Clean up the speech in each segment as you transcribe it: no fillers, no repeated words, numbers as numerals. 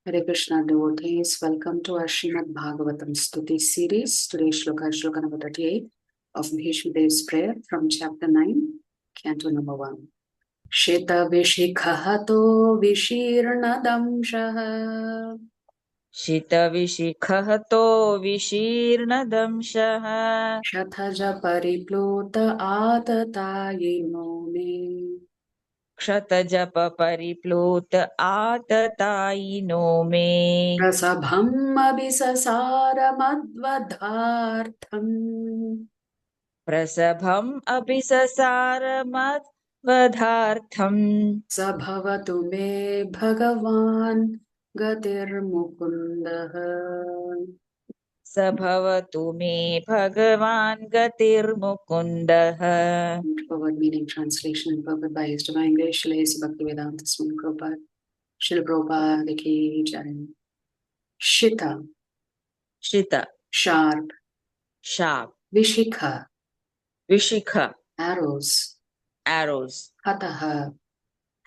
Hare Krishna devotees, welcome to our Srimad Bhagavatam Stutis series. Today's shloka is shloka number 38 of Bhishma Dev's prayer from chapter 9, canto number 1. Shita vishikhato vishirnadamshaha Shita vishikhato vishirnadamshaha Shathaja pariplota atatayino me Kshatajapa pariplota atatayino me Prasabham abhisasara madvadhartham Prasabham abhisasaramat vadhartham Sabhavatu me Bhagavan Gatir Mukundaha. Sabhavatu me Bhagavan gatir mukundaha. Forward meaning translation and purport by His Divine Grace, Srila A.C. Bhaktivedanta Swami Prabhupada, Srila Prabhupada Ki Jai. Shita, Shita, sharp, sharp. Vishikha, Vishikha, arrows, arrows. Hataha,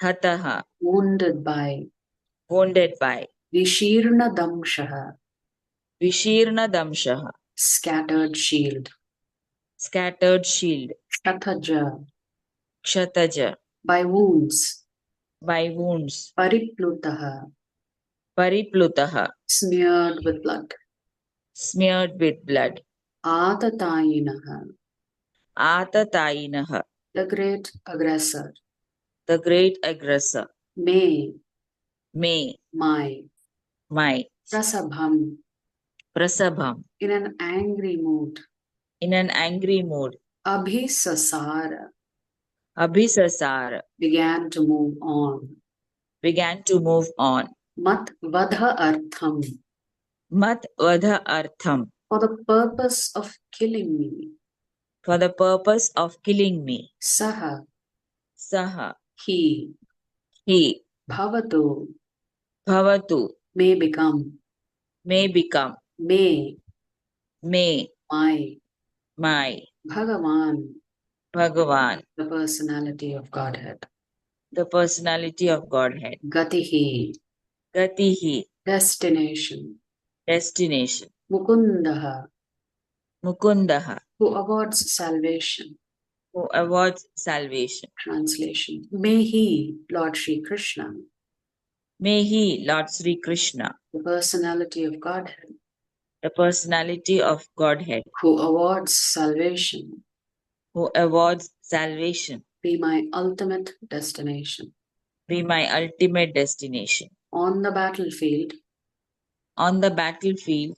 Hataha, wounded by, wounded by. Vishirna Damshaha, Vishirnadamshaha, scattered shield, scattered shield. Shathaja, Kshataja, by wounds, by wounds. Pariplutaha, Pariplutaha, smeared with blood, smeared with blood. Atatayinaha, Atatayinaha, the great aggressor, the great aggressor. may, May, my, Prasabham, Prasabham, in an angry mood, in an angry mood. Abhisasara, Abhisasara, began to move on, began to move on. Mat Vadha Artham, Mat Vadha Artham, for the purpose of killing me, for the purpose of killing me. Saha, Saha, he, Bhavatu, may become, may, my, Bhagavan, Bhagavan, the personality of Godhead, the personality of Godhead. Gatihi, Gatihi, destination, Mukundaha, who awards salvation. who awards salvation. Translation. May he, Lord Sri Krishna, May he, Lord Sri Krishna, the personality of Godhead, the personality of Godhead, who awards salvation, be my ultimate destination. be my ultimate destination. On the battlefield,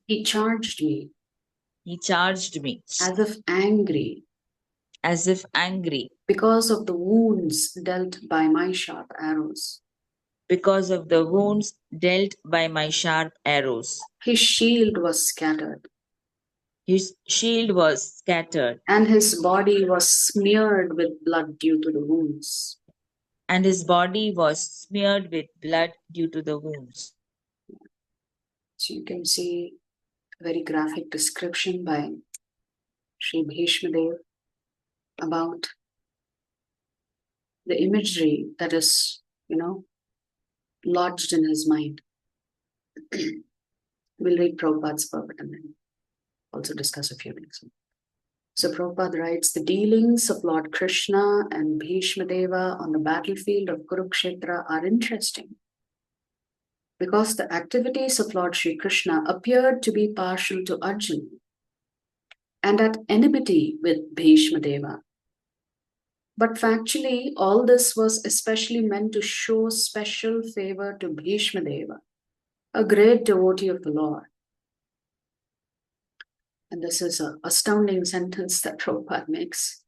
he charged me as if angry, because of the wounds dealt by my sharp arrows. His shield was scattered, and his body was smeared with blood due to the wounds. So you can see a very graphic description by Sri Bhishma Dev about the imagery that is, lodged in his mind. We'll read Prabhupada's purport and then also discuss a few things. So Prabhupada writes, the dealings of Lord Krishna and Bhishma Deva on the battlefield of Kurukshetra are interesting because the activities of Lord Sri Krishna appeared to be partial to Arjuna and at enmity with Bhishma Deva. But factually, all this was especially meant to show special favor to Bhishma Deva, a great devotee of the Lord. And this is an astounding sentence that Prabhupada makes.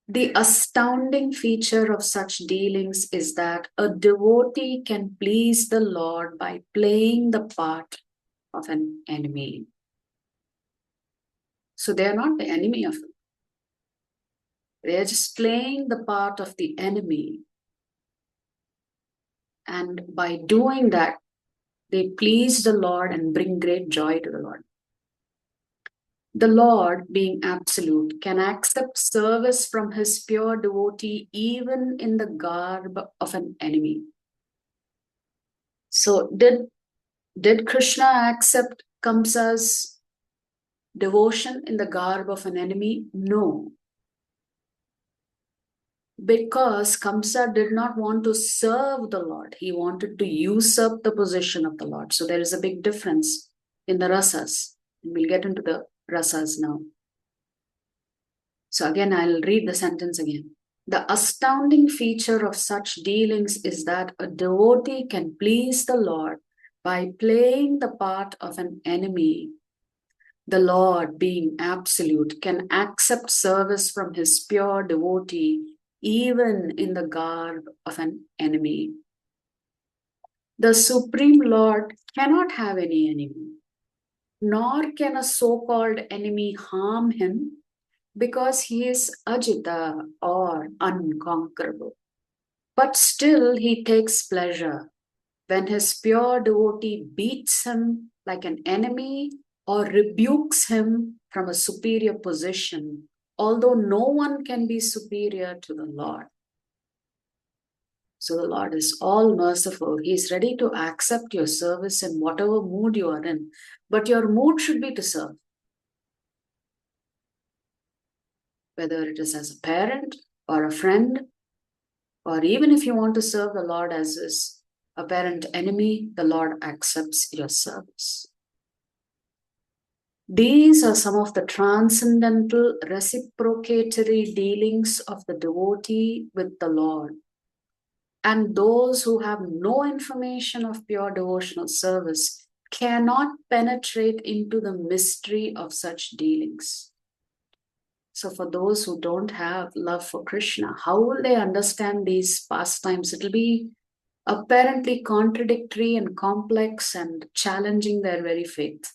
The astounding feature of such dealings is that a devotee can please the Lord by playing the part of an enemy. So they are not the enemy of him. They are just playing the part of the enemy. And by doing that, they please the Lord and bring great joy to the Lord. The Lord, being absolute, can accept service from his pure devotee even in the garb of an enemy. So did Did Krishna accept Kamsa's devotion in the garb of an enemy? No. Because Kamsa did not want to serve the Lord. He wanted to usurp the position of the Lord. So there is a big difference in the rasas. We'll get into the rasas now. So again, I'll read the sentence again. The astounding feature of such dealings is that a devotee can please the Lord by playing the part of an enemy. The Lord, being absolute, can accept service from his pure devotee even in the garb of an enemy. The Supreme Lord cannot have any enemy, nor can a so-called enemy harm him, because he is Ajita or unconquerable. But still he takes pleasure when his pure devotee beats him like an enemy or rebukes him from a superior position, although no one can be superior to the Lord. So the Lord is all merciful. He is ready to accept your service in whatever mood you are in, but your mood should be to serve. Whether it is as a parent or a friend, or even if you want to serve the Lord as his apparent enemy, the Lord accepts your service. These are some of the transcendental reciprocatory dealings of the devotee with the Lord. And those who have no information of pure devotional service cannot penetrate into the mystery of such dealings. So for those who don't have love for Krishna, how will they understand these pastimes? It will be apparently contradictory and complex and challenging their very faith.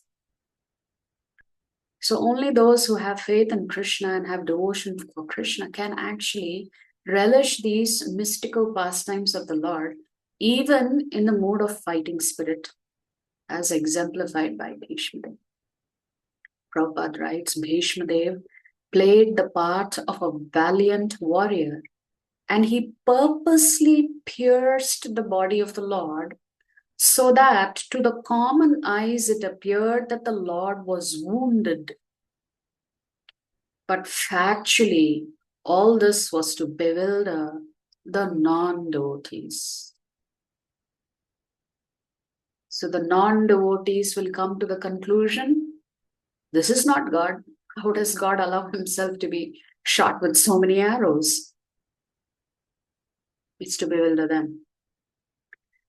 So only those who have faith in Krishna and have devotion for Krishna can actually relish these mystical pastimes of the Lord, even in the mood of fighting spirit, as exemplified by Bhishma Dev. Prabhupada writes, Bhishma Dev played the part of a valiant warrior, and he purposely pierced the body of the Lord so that to the common eyes it appeared that the Lord was wounded. But factually, all this was to bewilder the non-devotees. So the non-devotees will come to the conclusion, this is not God. How does God allow himself to be shot with so many arrows? It's to bewilder them.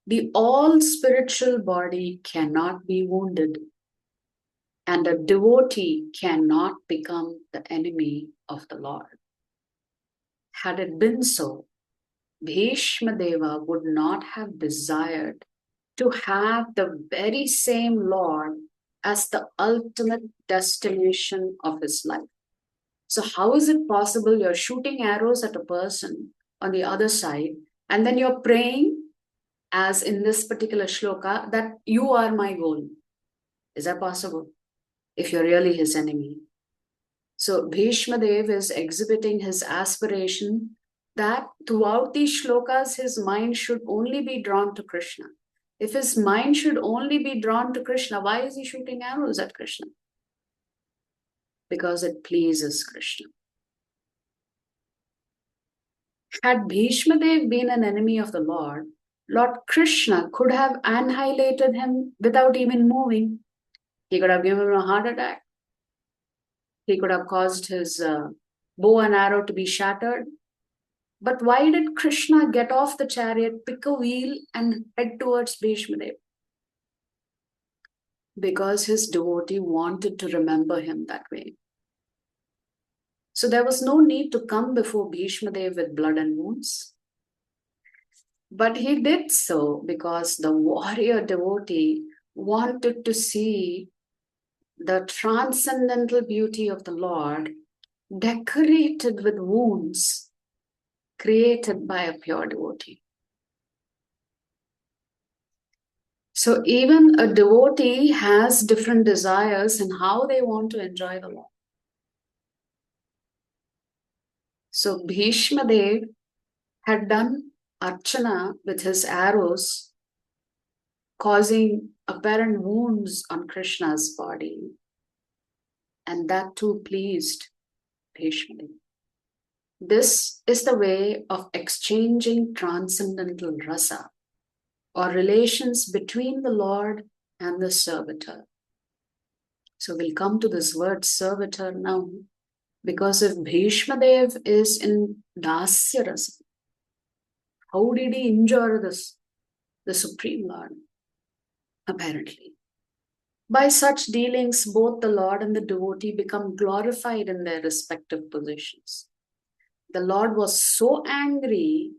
The all-spiritual body cannot be wounded, and a devotee cannot become the enemy of the Lord. Had it been so, Bhishma Deva would not have desired to have the very same Lord as the ultimate destination of his life. So how is it possible you're shooting arrows at a person on the other side, and then you're praying, as in this particular shloka, that you are my goal? Is that possible if you're really his enemy? So Bhishma Dev is exhibiting his aspiration that throughout these shlokas, his mind should only be drawn to Krishna. If his mind should only be drawn to Krishna, why is he shooting arrows at Krishna? Because it pleases Krishna. Had Bhishma Dev been an enemy of the Lord, Lord Krishna could have annihilated him without even moving. He could have given him a heart attack. He could have caused his bow and arrow to be shattered. But why did Krishna get off the chariot, pick a wheel, and head towards Bhishma Dev? Because his devotee wanted to remember him that way. So there was no need to come before Bhishma Dev with blood and wounds. But he did so because the warrior devotee wanted to see the transcendental beauty of the Lord decorated with wounds created by a pure devotee. So even a devotee has different desires in how they want to enjoy the Lord. So Bhishma Dev had done Archana with his arrows, causing apparent wounds on Krishna's body, and that too pleased Bhishma. This is the way of exchanging transcendental rasa, or relations between the Lord and the servitor. So we'll come to this word servitor now, because if Bhishma Dev is in dasya rasa, how did he injure this, the Supreme Lord? Apparently, by such dealings, both the Lord and the devotee become glorified in their respective positions. The Lord was so angry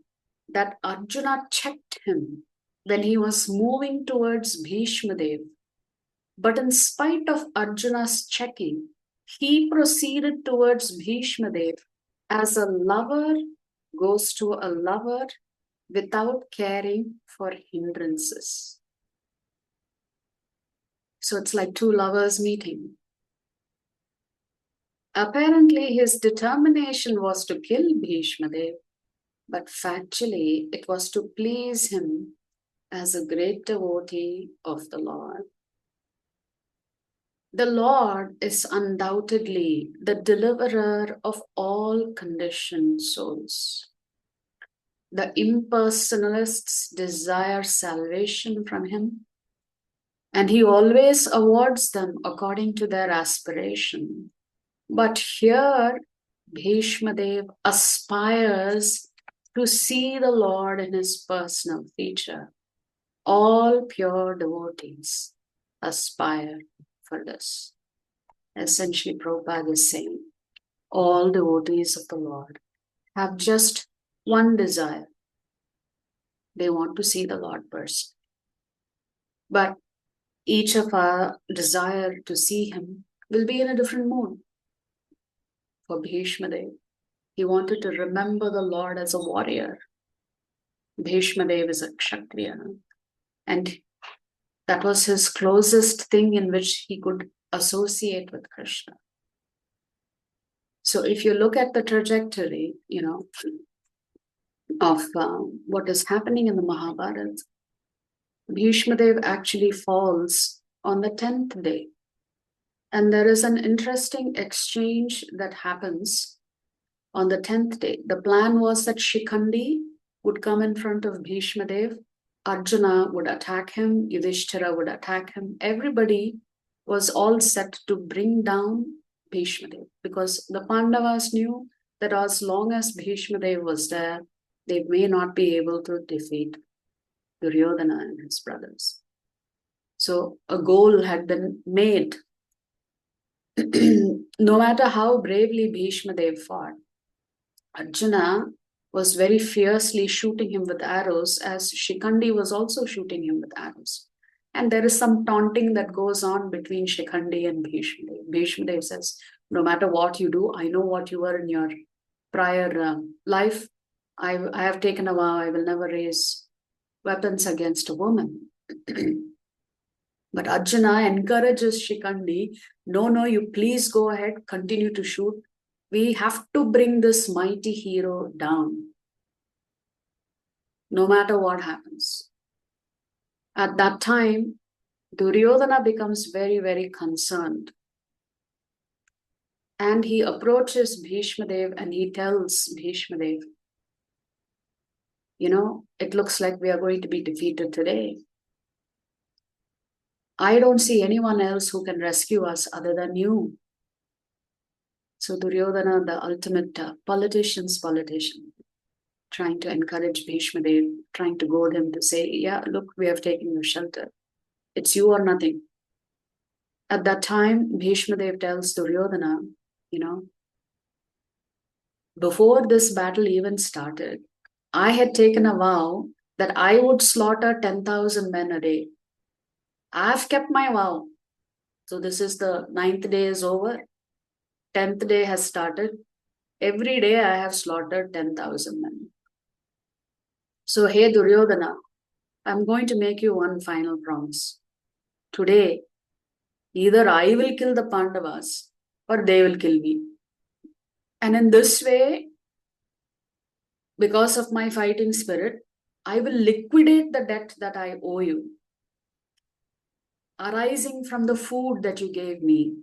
that Arjuna checked him when he was moving towards Bhishma Dev. But in spite of Arjuna's checking, he proceeded towards Bhishma Dev as a lover goes to a lover without caring for hindrances. So it's like two lovers meeting. Apparently, his determination was to kill Bhishma Dev, but factually, it was to please him as a great devotee of the Lord. The Lord is undoubtedly the deliverer of all conditioned souls. The impersonalists desire salvation from him, and he always awards them according to their aspiration. But here, Bhishma Dev aspires to see the Lord in his personal feature. All pure devotees aspire for this. Essentially, Prabhupada is saying, all devotees of the Lord have just one desire. They want to see the Lord personally. But each of our desire to see him will be in a different mood. For Bhishma Dev, he wanted to remember the Lord as a warrior. Bhishma Dev is a Kshatriya, and that was his closest thing in which he could associate with Krishna. So if you look at the trajectory, of what is happening in the Mahabharata, Bhishma Dev actually falls on the 10th day. And there is an interesting exchange that happens on the 10th day. The plan was that Shikhandi would come in front of Bhishma Dev, Arjuna would attack him, Yudhishthira would attack him. Everybody was all set to bring down Bhishma Dev, because the Pandavas knew that as long as Bhishma Dev was there, they may not be able to defeat Duryodhana and his brothers. So a goal had been made. No matter how bravely Bhishma Dev fought, Arjuna was very fiercely shooting him with arrows, as Shikhandi was also shooting him with arrows. And there is some taunting that goes on between Shikhandi and Bhishma Dev. Bhishma Dev says, no matter what you do, I know what you were in your prior life. I have taken a vow, I will never raise weapons against a woman. But Arjuna encourages Shikhandi, no, you please go ahead, continue to shoot. We have to bring this mighty hero down, no matter what happens. At that time, Duryodhana becomes very, very concerned. And he approaches Bhishma Dev and he tells Bhishma Dev, it looks like we are going to be defeated today. I don't see anyone else who can rescue us other than you. So Duryodhana, the ultimate politician, trying to encourage Bhishma Dev, trying to goad him to say, yeah, look, we have taken your shelter. It's you or nothing. At that time, Bhishma Dev tells Duryodhana, before this battle even started, I had taken a vow that I would slaughter 10,000 men a day. I've kept my vow. So this is the 9th day is over. 10th day has started. Every day I have slaughtered 10,000 men. So, hey Duryodhana, I'm going to make you one final promise. Today, either I will kill the Pandavas or they will kill me. And in this way, because of my fighting spirit, I will liquidate the debt that I owe you. arising from the food that you gave me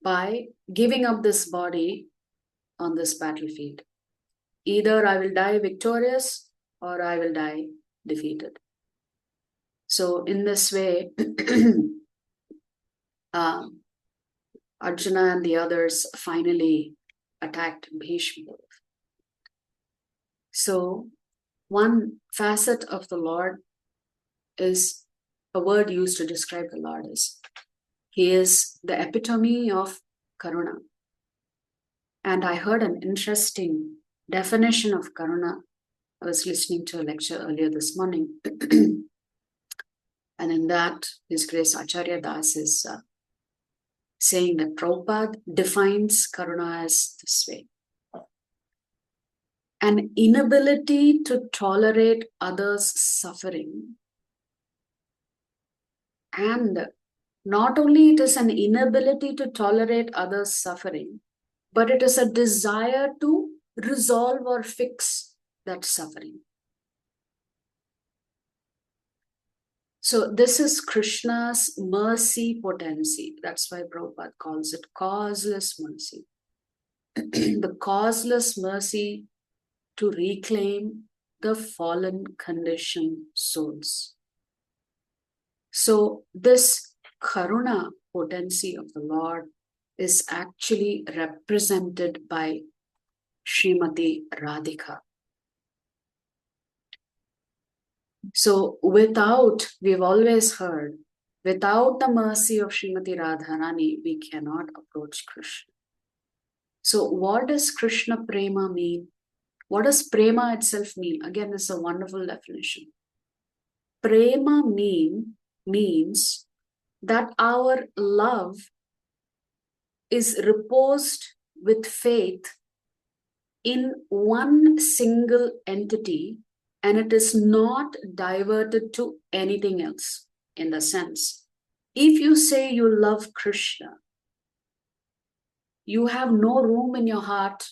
by giving up this body on this battlefield. Either I will die victorious or I will die defeated. So in this way, Arjuna and the others finally attacked Bhishma. So one facet of the Lord is a word used to describe the Lord is he is the epitome of Karuna. And I heard an interesting definition of Karuna. I was listening to a lecture earlier this morning. And in that, His Grace Acharya Das is saying that Prabhupada defines Karuna as this way. An inability to tolerate others' suffering. And not only it is an inability to tolerate others' suffering, but it is a desire to resolve or fix that suffering. So this is Krishna's mercy potency. That's why Prabhupada calls it causeless mercy. The causeless mercy to reclaim the fallen conditioned souls. So this Karuna potency of the Lord is actually represented by Srimati Radhika. So we've always heard, without the mercy of Srimati Radharani, we cannot approach Krishna. So what does Krishna Prema mean? What does Prema itself mean? Again, this is a wonderful definition. Prema means that our love is reposed with faith in one single entity, and it is not diverted to anything else. In the sense, if you say you love Krishna, you have no room in your heart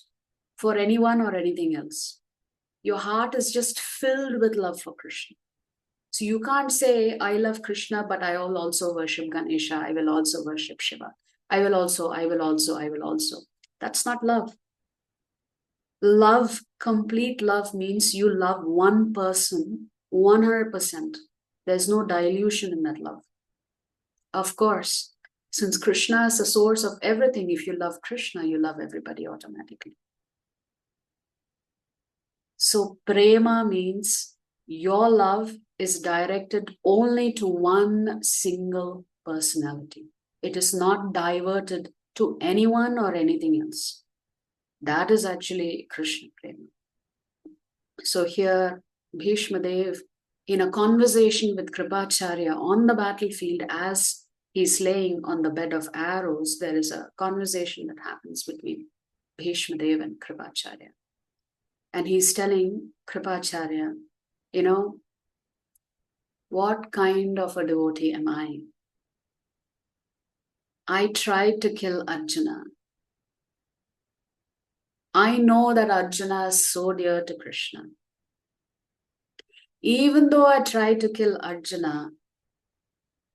for anyone or anything else. Your heart is just filled with love for Krishna. So you can't say, I love Krishna, but I will also worship Ganesha. I will also worship Shiva. I will also. That's not love. Love, complete love means you love one person 100%. There's no dilution in that love. Of course, since Krishna is the source of everything, if you love Krishna, you love everybody automatically. So prema means your love is directed only to one single personality. It is not diverted to anyone or anything else. That is actually Krishna Prema. So here, Bhishma Dev, in a conversation with Kripacharya on the battlefield, as he's laying on the bed of arrows, there is a conversation that happens between Bhishma Dev and Kripacharya. And he's telling Kripacharya, what kind of a devotee am I? I tried to kill Arjuna. I know that Arjuna is so dear to Krishna. Even though I tried to kill Arjuna,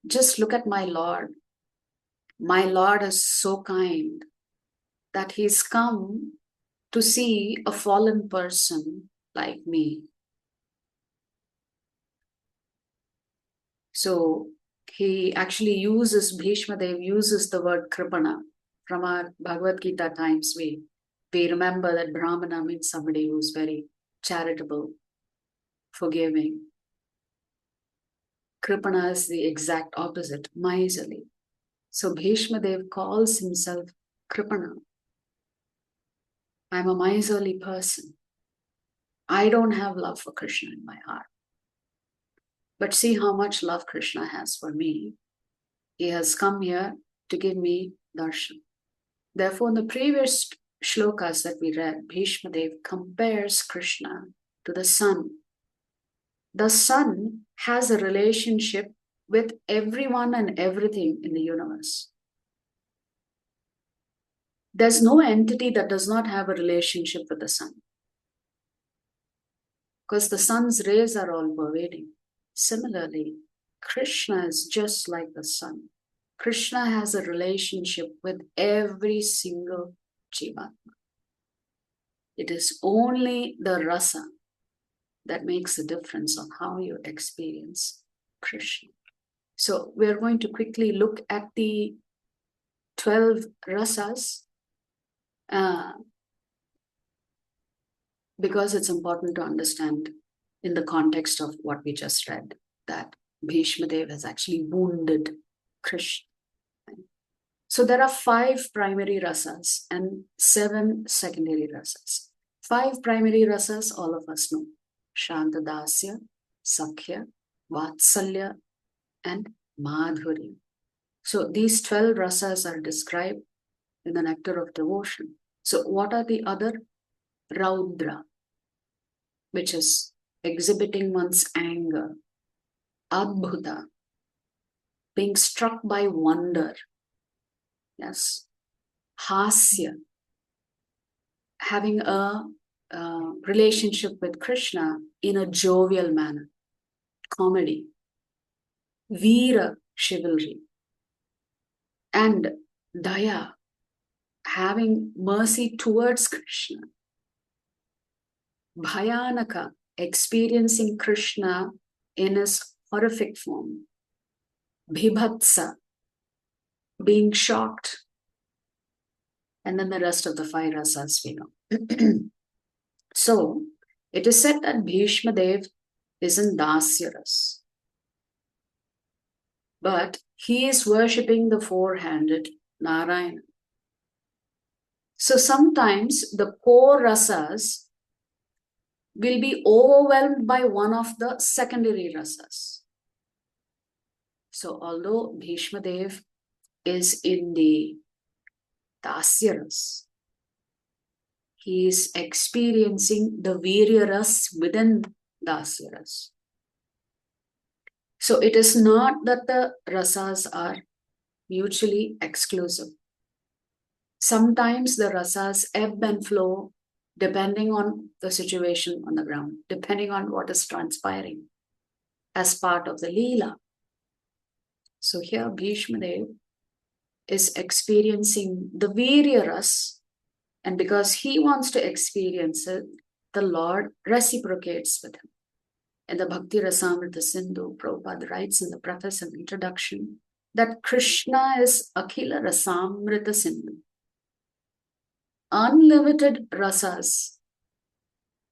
just look at my Lord. My Lord is so kind that he's come to see a fallen person like me. So he actually Bhishma Dev uses the word Kripana. From our Bhagavad Gita times, we remember that Brahmana means somebody who's very charitable, forgiving. Kripana is the exact opposite, miserly. So Bhishma Dev calls himself Kripana. I'm a miserly person. I don't have love for Krishna in my heart. But see how much love Krishna has for me. He has come here to give me darshan. Therefore, in the previous shlokas that we read, Bhishma Dev compares Krishna to the sun. The sun has a relationship with everyone and everything in the universe. There's no entity that does not have a relationship with the sun, because the sun's rays are all pervading. Similarly, Krishna is just like the sun. Krishna has a relationship with every single Jivatma. It is only the rasa that makes a difference on how you experience Krishna. So we're going to quickly look at the 12 rasas because it's important to understand in the context of what we just read, that Bhishma Dev has actually wounded Krishna. So there are 5 primary rasas and 7 secondary rasas. 5 primary rasas, all of us know: Shantadasya, Sakhya, Vatsalya, and Madhurya. So these 12 rasas are described in the nectar of devotion. So what are the other? Raudra, which is exhibiting one's anger. Adbhuta, being struck by wonder. Yes. Hasya, having a relationship with Krishna in a jovial manner. Comedy. Veera, chivalry. And Daya, having mercy towards Krishna. Bhayanaka, experiencing Krishna in his horrific form. Bhibhatsa, being shocked. And then the rest of the 5 rasas we know. So, it is said that Bhishma Dev is in Dasyaras. But he is worshipping the 4-handed Narayana. So sometimes the core rasas will be overwhelmed by one of the secondary rasas. So although Bhishma Dev is in the Dasyaras, he is experiencing the Viryaras within Dasyaras. So it is not that the rasas are mutually exclusive. Sometimes the rasas ebb and flow depending on the situation on the ground, depending on what is transpiring as part of the Leela. So here Bhishma Dev is experiencing the Viryaras, and because he wants to experience it, the Lord reciprocates with him. In the Bhakti Rasamrita Sindhu, Prabhupada writes in the preface and introduction that Krishna is Akhila Rasamrita Sindhu. Unlimited rasas,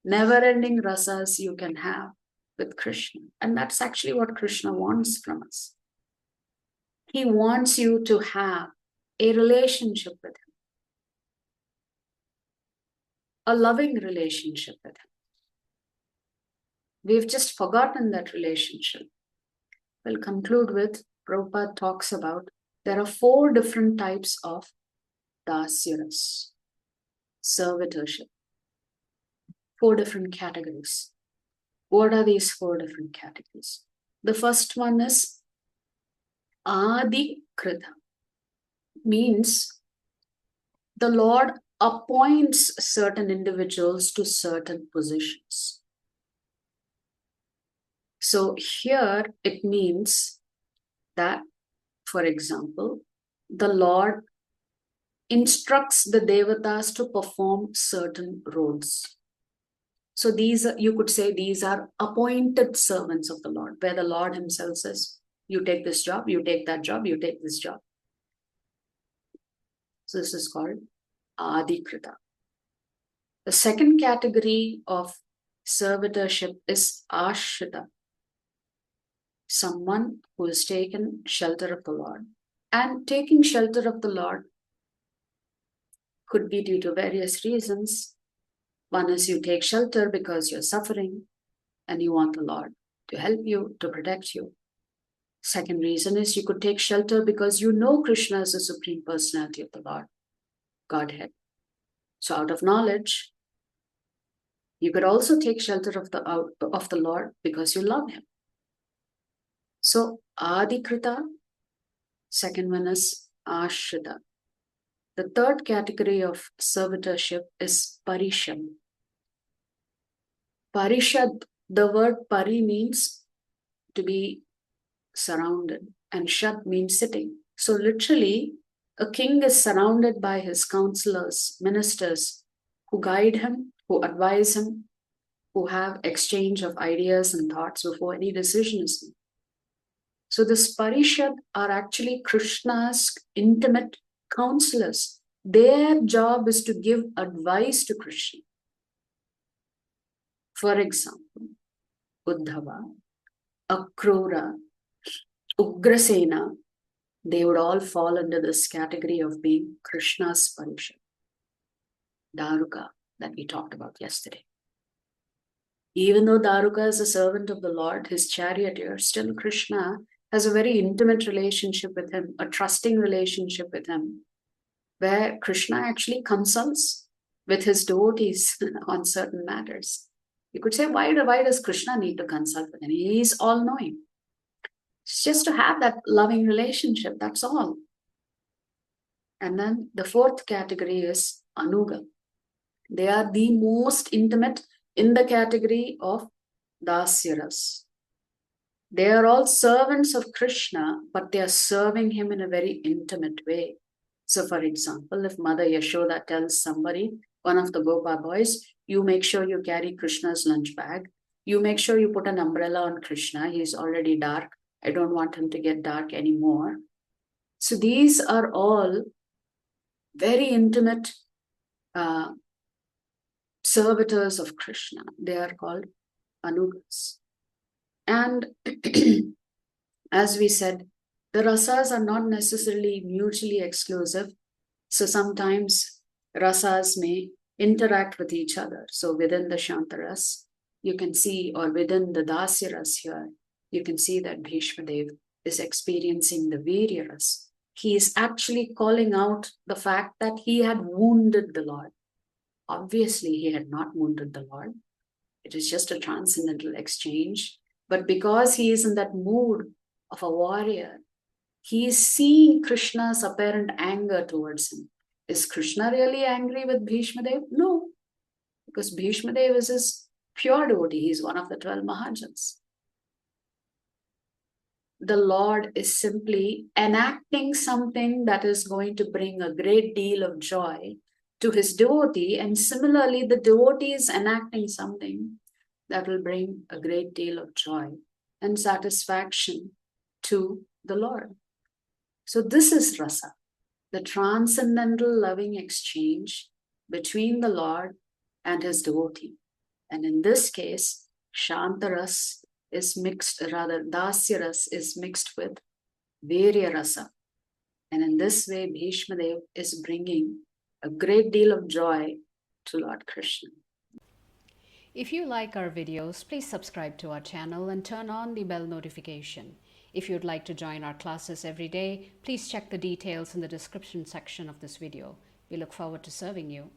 never-ending rasas you can have with Krishna. And that's actually what Krishna wants from us. He wants you to have a relationship with him, a loving relationship with him. We've just forgotten that relationship. We'll conclude with, Prabhupada talks about, there are 4 different types of dasyaras, servitorship. 4 different categories. What are these 4 different categories? The first one is Adi Krita, means the Lord appoints certain individuals to certain positions. So here it means that, for example, the Lord instructs the devatas to perform certain roles. So these are, you could say, these are appointed servants of the Lord, where the Lord himself says, you take this job, you take that job, you take this job. So this is called Adikrita. The second category of servitorship is Ashrita, someone who has taken shelter of the Lord. And taking shelter of the Lord could be due to various reasons. One is you take shelter because you're suffering and you want the Lord to help you, to protect you. Second reason is you could take shelter because you know Krishna is the Supreme Personality of the Lord, Godhead. So out of knowledge, you could also take shelter of the Lord because you love him. So Adikrita, second one is Ashrita. The third category of servitorship is Parishad. Parishad, the word pari means to be surrounded, and Shat means sitting. So literally, a king is surrounded by his counselors, ministers, who guide him, who advise him, who have exchange of ideas and thoughts before any decision is made. So the Parishad are actually Krishna's intimate counselors. Their job is to give advice to Krishna. For example, Uddhava, Akrura, Ugrasena, they would all fall under this category of being Krishna's Parishad. Daruka, that we talked about yesterday. Even though Daruka is a servant of the Lord, his charioteer, still Krishna has a very intimate relationship with him, a trusting relationship with him, where Krishna actually consults with his devotees on certain matters. You could say, why does Krishna need to consult with him? He's all-knowing. It's just to have that loving relationship, that's all. And then the fourth category is Anuga. They are the most intimate in the category of Dasyaras. They are all servants of Krishna, but they are serving him in a very intimate way. So for example, if Mother Yashoda tells somebody, one of the Gopa boys, you make sure you carry Krishna's lunch bag. You make sure you put an umbrella on Krishna. He's already dark. I don't want him to get dark anymore. So these are all very intimate servitors of Krishna. They are called Anugas. And as we said, the rasas are not necessarily mutually exclusive. So sometimes rasas may interact with each other. So within the Shantaras, you can see, or within the Dasyaras here, you can see that Bhishma Dev is experiencing the Viryaras. He is actually calling out the fact that he had wounded the Lord. Obviously, he had not wounded the Lord. It is just a transcendental exchange. But because he is in that mood of a warrior, he is seeing Krishna's apparent anger towards him. Is Krishna really angry with Bhishma Dev? No, because Bhishma Dev is his pure devotee. He is one of the 12 Mahajans. The Lord is simply enacting something that is going to bring a great deal of joy to his devotee, and similarly, the devotee is enacting something that will bring a great deal of joy and satisfaction to the Lord. So this is rasa, the transcendental loving exchange between the Lord and his devotee. And in this case, Shantaras is mixed, rather Dasyaras is mixed with Virya rasa. And in this way, Bhishma Dev is bringing a great deal of joy to Lord Krishna. If you like our videos, please subscribe to our channel and turn on the bell notification. If you'd like to join our classes every day, please check the details in the description section of this video. We look forward to serving you.